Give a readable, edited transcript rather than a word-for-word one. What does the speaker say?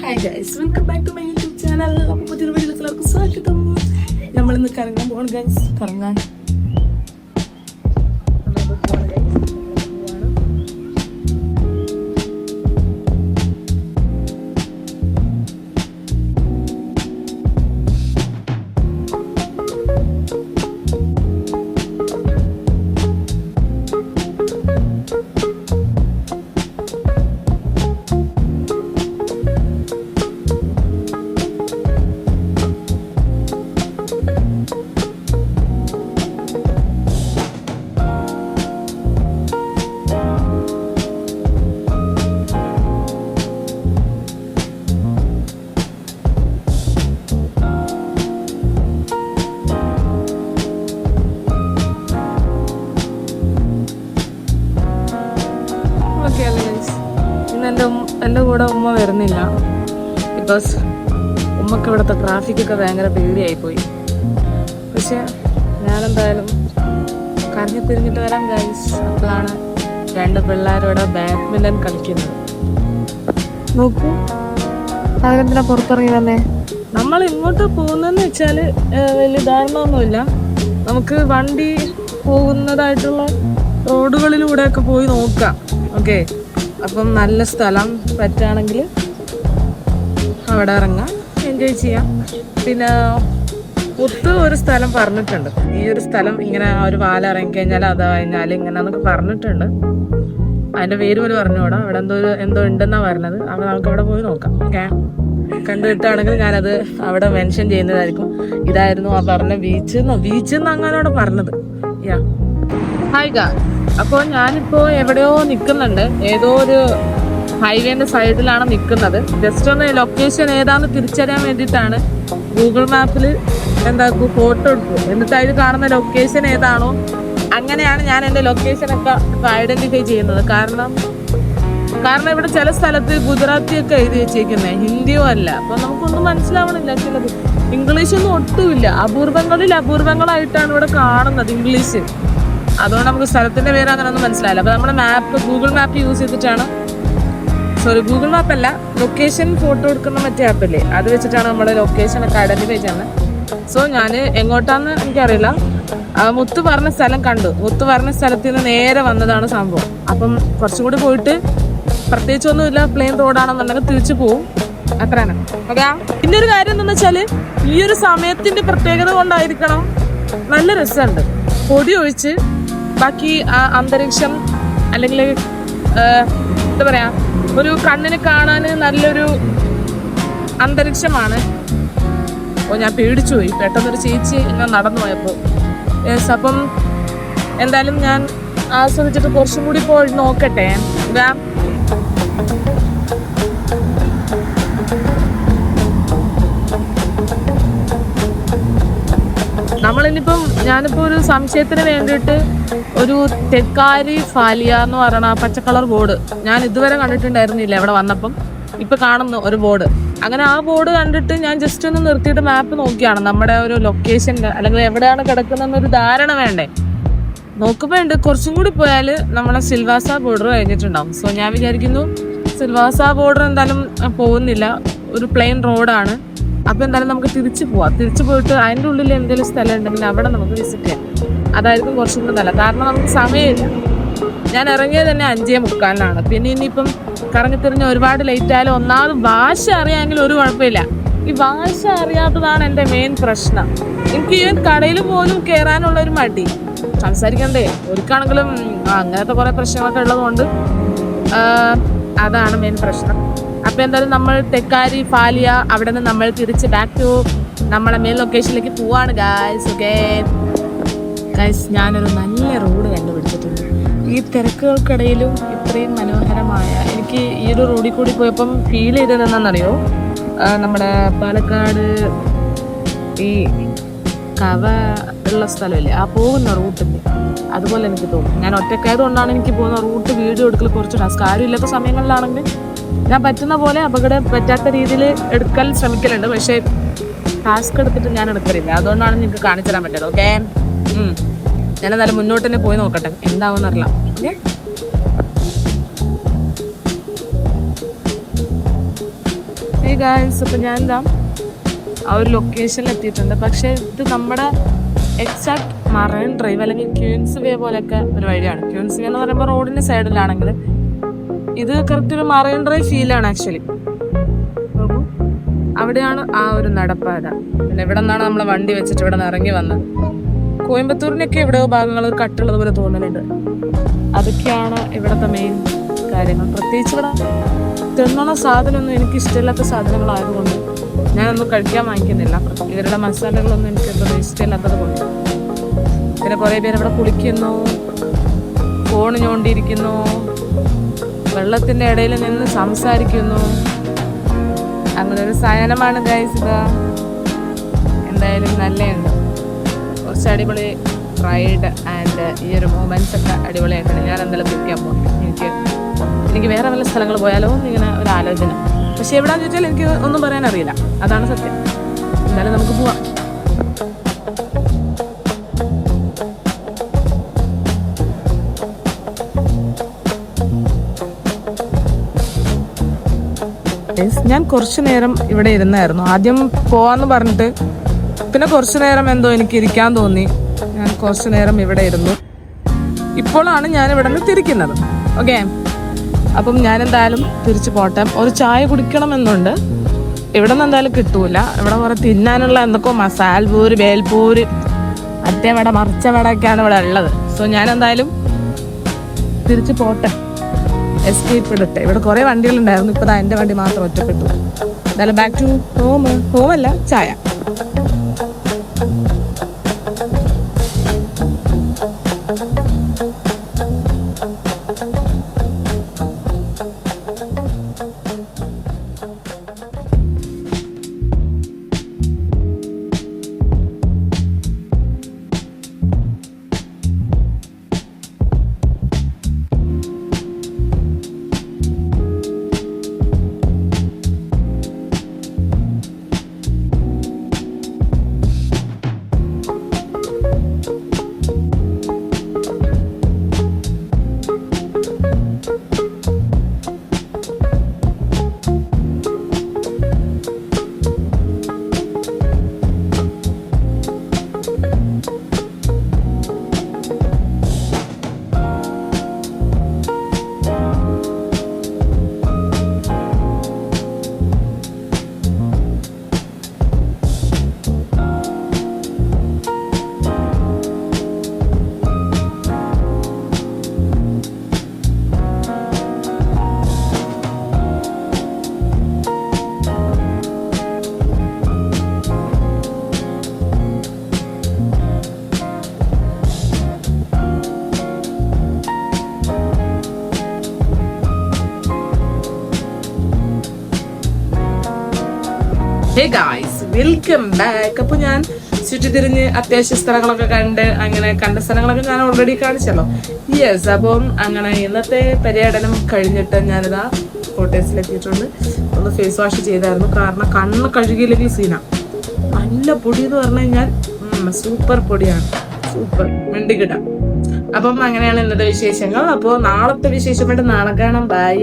Hi guys, welcome back to my YouTube channel. അപ്പോൾ പുതിയൊരു വീഡിയോയിലേക്ക് എല്ലാവർക്കും സ്വാഗതം. നമ്മളിന്ന് കറങ്ങാൻ പോകണം ഗൈസ്. കറങ്ങാൻ എൻ്റെ കൂടെ ഉമ്മ വരുന്നില്ല. ബിക്കോസ് ഉമ്മക്ക് ഇവിടുത്തെ ട്രാഫിക്കൊക്കെ ഭയങ്കര പേടിയായിപ്പോയി. പക്ഷെ ഞാനെന്തായാലും കറങ്ങി തിരിഞ്ഞിട്ട് വരാം ഗൈസ്. അപ്പോഴാണ് രണ്ട് പിള്ളേരോടെ ബാഡ്മിൻ്റൺ കളിക്കുന്നത്. നോക്കൂ, അതിനെന്തിനാ പുറത്തിറങ്ങി വന്നേ? നമ്മൾ ഇങ്ങോട്ട് പോകുന്നതെന്ന് വെച്ചാൽ വലിയ ധാരണമൊന്നുമില്ല. നമുക്ക് വണ്ടി പോകുന്നതായിട്ടുള്ള റോഡുകളിലൂടെയൊക്കെ പോയി നോക്കാം. ഓക്കെ, അപ്പം നല്ല സ്ഥലം പറ്റുകയാണെങ്കിൽ അവിടെ ഇറങ്ങാം, എൻജോയ് ചെയ്യാം. പിന്നെ ഒരു സ്ഥലം പറഞ്ഞിട്ടുണ്ട്, ഈ ഒരു സ്ഥലം ഇങ്ങനെ ഒരു പാലം ഇറങ്ങിക്കഴിഞ്ഞാൽ അത് കഴിഞ്ഞാൽ ഇങ്ങനെ എന്നൊക്കെ പറഞ്ഞിട്ടുണ്ട്. അതിൻ്റെ പേര് പോലും പറഞ്ഞുകൂടാ. അവിടെ എന്തോ ഉണ്ടെന്നാണ് പറഞ്ഞത്. അപ്പോൾ നമുക്ക് അവിടെ പോയി നോക്കാം. ഓക്കെ, കണ്ടു കിട്ടുകയാണെങ്കിൽ ഞാനത് അവിടെ മെൻഷൻ ചെയ്യുന്നതായിരിക്കും. ഇതായിരുന്നു ആ പറഞ്ഞ ബീച്ചെന്ന് അങ്ങനെ അവിടെ പറഞ്ഞത്. യാ ഹായ് ഗാ. അപ്പോൾ ഞാനിപ്പോൾ എവിടെയോ നിൽക്കുന്നുണ്ട്. ഏതോ ഒരു ഹൈവേൻ്റെ സൈഡിലാണ് നിൽക്കുന്നത്. ജസ്റ്റ് ഒന്ന് ലൊക്കേഷൻ ഏതാണെന്ന് തിരിച്ചറിയാൻ വേണ്ടിയിട്ടാണ് ഗൂഗിൾ മാപ്പിൽ ഫോട്ടോ എടുക്കും. എന്നിട്ട് അതിൽ കാണുന്ന ലൊക്കേഷൻ ഏതാണോ അങ്ങനെയാണ് ഞാൻ എൻ്റെ ലൊക്കേഷനൊക്കെ ഐഡൻറ്റിഫൈ ചെയ്യുന്നത്. കാരണം ഇവിടെ ചില സ്ഥലത്ത് ഗുജറാത്തിയൊക്കെ എഴുതി വെച്ചേക്കുന്നത്, ഹിന്ദിയോ അല്ല. അപ്പോൾ നമുക്കൊന്നും മനസ്സിലാവണില്ല. ചിലത് ഇംഗ്ലീഷൊന്നും ഒട്ടുമില്ല. അപൂർവങ്ങളായിട്ടാണ് ഇവിടെ കാണുന്നത് ഇംഗ്ലീഷ്. അതുകൊണ്ട് നമുക്ക് സ്ഥലത്തിൻ്റെ പേര് അങ്ങനെ ഒന്നും മനസ്സിലായില്ല. അപ്പോൾ നമ്മുടെ ഗൂഗിൾ മാപ്പ് യൂസ് ചെയ്തിട്ടാണ്, ഗൂഗിൾ മാപ്പല്ല, ലൊക്കേഷൻ ഫോട്ടോ എടുക്കുന്ന മറ്റേ ആപ്പല്ലേ, അത് വെച്ചിട്ടാണ് നമ്മുടെ ലൊക്കേഷനൊക്കെ ഐഡൻറ്റിഫൈ ചെയ്യുന്നത്. സോ ഞാൻ എങ്ങോട്ടാന്ന് എനിക്കറിയില്ല. മുത്ത് പറഞ്ഞ സ്ഥലം കണ്ടു. മുത്ത് പറഞ്ഞ സ്ഥലത്തിൽ നിന്ന് നേരെ വന്നതാണ് സംഭവം. അപ്പം കുറച്ചും കൂടി പോയിട്ട് പ്രത്യേകിച്ചൊന്നുമില്ല, പ്ലെയിൻ റോഡാണെന്നുണ്ടെങ്കിൽ തിരിച്ചു പോവും. അത്രയാണ്. ഓക്കെ, പിന്നെ ഒരു കാര്യം എന്താണെന്ന് വെച്ചാൽ ഈ ഒരു സമയത്തിൻ്റെ പ്രത്യേകത കൊണ്ടായിരിക്കണം നല്ല രസമുണ്ട്. പൊടി ഒഴിച്ച് ബാക്കി അന്തരീക്ഷം അല്ലെങ്കിൽ എന്താ പറയാ, ഒരു കണ്ണിന് കാണാൻ നല്ലൊരു അന്തരീക്ഷമാണ്. അപ്പോൾ ഞാൻ പേടിച്ചു പോയി. പെട്ടെന്നൊരു ചേച്ചി ഇങ്ങനെ നടന്നു പോയപ്പോൾ. യെസ്, അപ്പം എന്തായാലും ഞാൻ ആസ്വദിച്ചിട്ട് കുറച്ചും കൂടി പോയി നോക്കട്ടെ. ഞാനിപ്പോൾ ഒരു സംശയത്തിന് വേണ്ടിയിട്ട് ഒരു തെക്കാരി ഫാലിയ എന്ന് പറയുന്ന പച്ച കളർ ബോർഡ് ഞാൻ ഇതുവരെ കണ്ടിട്ടുണ്ടായിരുന്നില്ല. ഇവിടെ വന്നപ്പം ഇപ്പം കാണുന്നു ഒരു ബോർഡ്. അങ്ങനെ ആ ബോർഡ് കണ്ടിട്ട് ഞാൻ ജസ്റ്റ് ഒന്ന് നിർത്തിയിട്ട് മാപ്പ് നോക്കിയാണ് നമ്മുടെ ഒരു ലൊക്കേഷൻ്റെ അല്ലെങ്കിൽ എവിടെയാണ് കിടക്കുന്നതെന്നൊരു ധാരണ വേണ്ടേ. നോക്കുമ്പോൾ ഉണ്ട് കുറച്ചും കൂടി പോയാൽ നമ്മളെ സിൽവാസ ബോർഡർ കഴിഞ്ഞിട്ടുണ്ടാവും. സോ ഞാൻ വിചാരിക്കുന്നു സിൽവാസ ബോർഡർ എന്തായാലും പോകുന്നില്ല, ഒരു പ്ലെയിൻ റോഡാണ്. അപ്പോൾ എന്തായാലും നമുക്ക് തിരിച്ചു പോയിട്ട് അതിൻ്റെ ഉള്ളിൽ എന്തെങ്കിലും സ്ഥലം ഉണ്ടെങ്കിൽ അവിടെ നമുക്ക് വിസിറ്റ് ചെയ്യാം. അതായിരിക്കും കുറച്ചും കൂടി നല്ല. കാരണം നമുക്ക് സമയമില്ല. ഞാൻ ഇറങ്ങിയത് തന്നെ 5:45. പിന്നെ ഇനിയിപ്പം കറങ്ങിത്തിരിഞ്ഞ് ഒരുപാട് ലേറ്റ് ആയാലും ഒന്നാമത് ഭാഷ അറിയാമെങ്കിൽ ഒരു കുഴപ്പമില്ല. ഈ ഭാഷ അറിയാത്തതാണ് എൻ്റെ മെയിൻ പ്രശ്നം. എനിക്ക് ഈ കടയിൽ പോലും കയറാനുള്ളൊരു മടി. സംസാരിക്കണ്ടേ, ഒരുക്കാണെങ്കിലും അങ്ങനത്തെ കുറേ പ്രശ്നങ്ങളൊക്കെ ഉള്ളതുകൊണ്ട് അതാണ് മെയിൻ പ്രശ്നം. അപ്പോൾ എന്തായാലും നമ്മൾ തെക്കാരി ഫാലിയ അവിടെ നിന്ന് നമ്മൾ തിരിച്ച് ബാക്ക് ടു നമ്മളെ മെയിൻ ലൊക്കേഷനിലേക്ക് പോവാണ് ഗായ്സ്. ഓക്കെ ഗായ്സ്, ഞാനൊരു നല്ല റോഡ് കണ്ടുപിടിച്ചിട്ടുണ്ട്. ഈ തിരക്കുകൾക്കിടയിലും ഇത്രയും മനോഹരമായ, എനിക്ക് ഈ ഒരു റോഡിൽ കൂടി പോയപ്പം ഫീൽ ചെയ്തത് എന്താണെന്നറിയോ, നമ്മുടെ പാലക്കാട് ഈ കവ ഉള്ള സ്ഥലമില്ലേ, ആ പോകുന്ന റൂട്ടിൻ്റെ അതുപോലെ എനിക്ക് തോന്നും. ഞാൻ ഒറ്റക്കായതുകൊണ്ടാണ് എനിക്ക് പോകുന്ന റൂട്ട് വീഡിയോ എടുക്കൽ കുറച്ച് ടാസ്ക്. ആരും ഇല്ലാത്ത സമയങ്ങളിലാണെങ്കിൽ ഞാൻ പറ്റുന്ന പോലെ അപകടം പറ്റാത്ത രീതിയിൽ എടുക്കാൻ ശ്രമിക്കലുണ്ട്. പക്ഷേ ടാസ്ക് എടുത്തിട്ട് ഞാൻ എടുക്കലില്ല. അതുകൊണ്ടാണ് നിങ്ങൾക്ക് കാണിച്ചു തരാൻ പറ്റിയത്. ഓക്കെ, ഞാനെന്തായാലും മുന്നോട്ട് തന്നെ പോയി നോക്കട്ടെ എന്താവുമെന്ന് അറിയാം. ഓക്കെ, ഗായ്സ്, ഇപ്പം ഞാൻ എന്താ ആ ഒരു ലൊക്കേഷനിൽ എത്തിയിട്ടുണ്ട്. പക്ഷേ ഇത് നമ്മുടെ എക്സാക്ട് മറൈൻ ഡ്രൈവ് അല്ലെങ്കിൽ ക്യൂൻസ് വേ പോലെയൊക്കെ ഒരു വഴിയാണ്. ക്യൂൻസ് വേ എന്ന് പറയുമ്പോൾ റോഡിൻ്റെ സൈഡിലാണെങ്കിൽ ഇത് കറക്റ്റ് ഒരു മറൈൻ ഡ്രൈവ് ഫീലാണ് ആക്ച്വലി. നോക്കൂ, അവിടെയാണ് ആ ഒരു നടപ്പാത. പിന്നെ ഇവിടെ നിന്നാണ് നമ്മളെ വണ്ടി വെച്ചിട്ട് ഇവിടെ നിന്ന് ഇറങ്ങി വന്നത്. കോയമ്പത്തൂരിനൊക്കെ എവിടെയോ ഭാഗങ്ങൾ കട്ടുള്ളത് പോലെ തോന്നുന്നുണ്ട്. അതൊക്കെയാണ് ഇവിടുത്തെ മെയിൻ കാര്യങ്ങൾ. പ്രത്യേകിച്ച് ഇവിടെ തിന്നണ സാധനമൊന്നും എനിക്ക് ഇഷ്ടമില്ലാത്ത സാധനങ്ങളായതുകൊണ്ട് ഞാനൊന്നും കഴിക്കാൻ വാങ്ങിക്കുന്നില്ല. ഇവരുടെ മസാലകളൊന്നും എനിക്ക് എന്തോ ഇഷ്ടമില്ലാത്തത് കൊണ്ട്. പിന്നെ കുറേ പേര് ഇവിടെ കുളിക്കുന്നു, ഫോൺ ഞോണ്ടിയിരിക്കുന്നു, വെള്ളത്തിൻ്റെ ഇടയിൽ നിന്ന് സംസാരിക്കുന്നു. അങ്ങനെ ഒരു സാധനമാണ് ഗൈസ് ഇത്. എന്തായാലും നല്ലതുണ്ട്, കുറച്ച് അടിപൊളി റൈഡ് ആൻഡ് ഈ ഒരു മൂമെൻറ്റ്സ് ഒക്കെ അടിപൊളിയായിട്ടാണ്. ഞാൻ എന്തായാലും പിടിക്കാൻ പോകും. എനിക്ക് വേറെ വല്ല സ്ഥലങ്ങൾ പോയാലോ എന്നിങ്ങനെ ഒരു ആലോചന. പക്ഷെ എവിടെയാണെന്ന് ചോദിച്ചാൽ എനിക്ക് ഒന്നും പറയാൻ അറിയില്ല, അതാണ് സത്യം. എന്തായാലും നമുക്ക് പോവാം. ഞാൻ കുറച്ചു നേരം ഇവിടെ ഇരുന്നായിരുന്നു. ആദ്യം പോവാന്ന് പറഞ്ഞിട്ട് പിന്നെ കുറച്ചു നേരം എന്തോ എനിക്ക് ഇരിക്കാൻ തോന്നി. ഞാൻ കുറച്ചു നേരം ഇവിടെ ഇരുന്നു. ഇപ്പോഴാണ് ഞാൻ ഇവിടെ നിന്ന് തിരിക്കുന്നത്. ഓക്കെ, അപ്പം ഞാനെന്തായാലും തിരിച്ചു പോട്ടെ. ഒരു ചായ കുടിക്കണമെന്നുണ്ട്. ഇവിടെ നിന്ന് എന്തായാലും കിട്ടൂല. ഇവിടെ കുറെ തിന്നാനുള്ള എന്തൊക്കെയോ മസാൽപൂര്, ബേൽപൂര്, മറ്റേ വട, മറിച്ച വടയൊക്കെയാണ് ഇവിടെ ഉള്ളത്. സോ ഞാനെന്തായാലും തിരിച്ചു പോട്ടെ, എസ്കേപ്പ് ഇടട്ടെ. ഇവിടെ കുറേ വണ്ടികളുണ്ടായിരുന്നു, ഇപ്പോൾ എൻ്റെ വണ്ടി മാത്രം ഒറ്റപ്പെട്ടു. എന്തായാലും ബാക്ക് ടു ഹോമല്ല ചായ. Hey guys, welcome back. അപ്പോൾ ഞാൻ ചുറ്റിത്തിരിഞ്ഞ് അത്യാവശ്യ സ്ഥലങ്ങളൊക്കെ കണ്ട്, അങ്ങനെ കണ്ട സ്ഥലങ്ങളൊക്കെ ഞാൻ ഓൾറെഡി കാണിച്ചല്ലോ. യെസ്, അപ്പം അങ്ങനെ ഇന്നത്തെ പര്യടനം കഴിഞ്ഞിട്ട് ഞാനിതാ കോട്ടേഴ്സിലെത്തിയിട്ടുണ്ട്. ഒന്ന് ഫേസ് വാഷ് ചെയ്തായിരുന്നു, കാരണം കണ്ണ് കഴുകിയില്ലെങ്കിൽ സീന. നല്ല പൊടി എന്ന് പറഞ്ഞു കഴിഞ്ഞാൽ സൂപ്പർ പൊടിയാണ്, സൂപ്പർ മിണ്ടിക്കിട. അപ്പം അങ്ങനെയാണ് ഇന്നത്തെ വിശേഷങ്ങൾ. അപ്പോൾ നാളത്തെ വിശേഷമായിട്ട് നാളെ കാണാം. ബൈ.